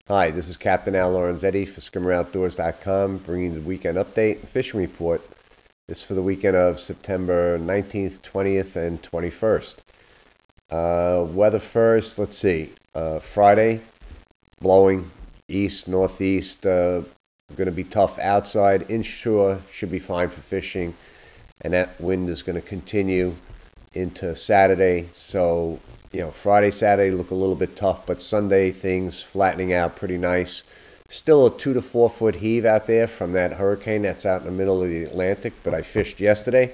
Hi, this is Captain Al Lorenzetti for skimmeroutdoors.com, bringing the weekend update and fishing report. This is for the weekend of September 19th, 20th, and 21st. Weather first, let's see. Friday, blowing east, northeast, going to be tough outside. Inshore should be fine for fishing, and that wind is going to continue into Saturday. So, Friday, Saturday look a little bit tough, but Sunday things flattening out pretty nice. Still a 2 to 4 foot heave out there from that hurricane that's out in the middle of the Atlantic, but I fished yesterday,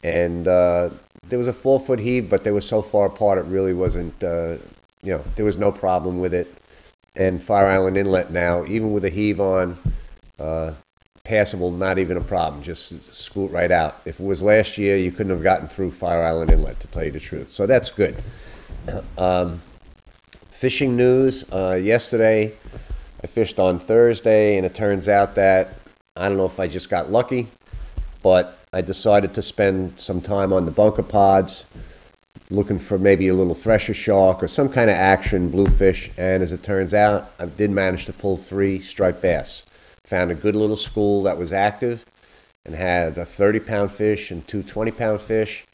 and there was a 4 foot heave, but they were so far apart it really wasn't, there was no problem with it. And Fire Island Inlet now, even with a heave on, passable, not even a problem, just scoot right out. If it was last year, you couldn't have gotten through Fire Island Inlet, to tell you the truth. So that's good. Fishing news, yesterday I fished on Thursday, and it turns out that, I don't know if I just got lucky, but I decided to spend some time on the bunker pods, looking for maybe a little thresher shark or some kind of action bluefish, and as it turns out, I did manage to pull 3 striped bass. Found a good little school that was active and had a 30-pound fish and 2 20-pound fish.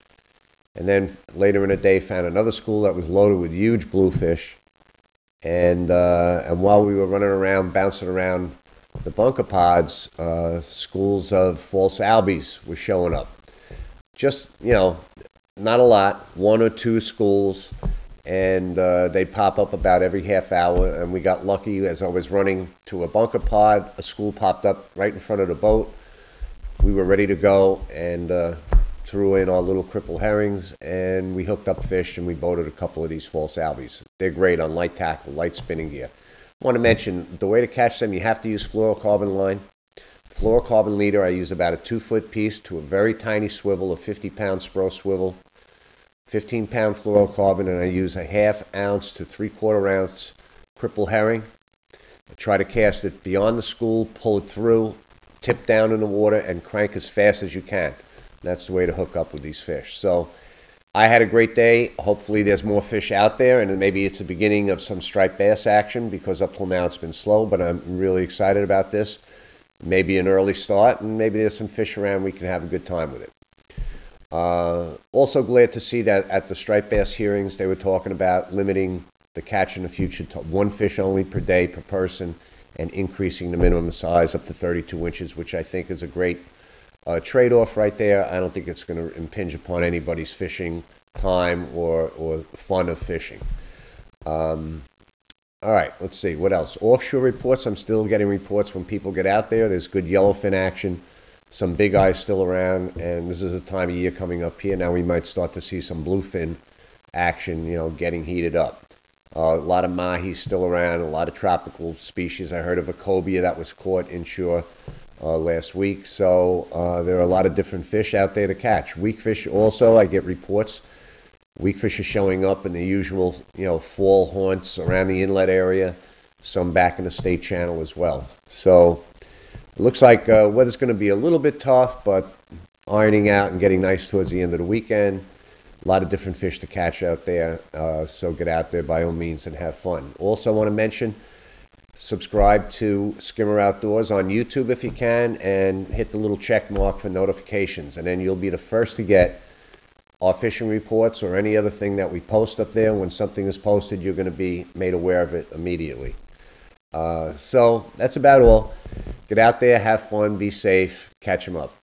And then later in the day, found another school that was loaded with huge bluefish. And while we were running around, bouncing around the bunker pods, schools of false albies were showing up. Just, not a lot, 1 or 2 schools, and they'd pop up about every half hour, and we got lucky. As I was running to a bunker pod, a school popped up right in front of the boat. We were ready to go, and threw in our little cripple herrings, and we hooked up fish, and we boated a couple of these false albies. They're great on light tackle, light spinning gear. I want to mention, the way to catch them, you have to use fluorocarbon line. Fluorocarbon leader, I use about a 2-foot piece to a very tiny swivel, a 50-pound Spro swivel, 15-pound fluorocarbon, and I use a 1/2 ounce to 3/4 ounce cripple herring. I try to cast it beyond the school, pull it through, tip down in the water, and crank as fast as you can. That's the way to hook up with these fish. So I had a great day. Hopefully there's more fish out there, and maybe it's the beginning of some striped bass action, because up till now it's been slow, but I'm really excited about this. Maybe an early start, and maybe there's some fish around. We can have a good time with it. Also glad to see that at the striped bass hearings, they were talking about limiting the catch in the future to 1 fish only per day per person, and increasing the minimum size up to 32 inches, which I think is a great trade-off right there. I don't think it's going to impinge upon anybody's fishing time or fun of fishing. All right, let's see, what else? Offshore reports, I'm still getting reports when people get out there. There's good yellowfin action, some big eyes still around, and this is a time of year coming up here. Now we might start to see some bluefin action, getting heated up. A lot of mahi still around, a lot of tropical species. I heard of a cobia that was caught inshore last week. So there are a lot of different fish out there to catch. Weakfish also, I get reports. Weakfish are showing up in the usual, fall haunts around the inlet area, some back in the state channel as well. So it looks like weather's going to be a little bit tough, but ironing out and getting nice towards the end of the weekend. A lot of different fish to catch out there, so get out there by all means and have fun. Also, I want to mention, subscribe to Skimmer Outdoors on YouTube if you can, and hit the little check mark for notifications, and then you'll be the first to get our fishing reports or any other thing that we post up there. When something is posted, you're going to be made aware of it immediately. So that's about all. Get out there, have fun, be safe, catch them up.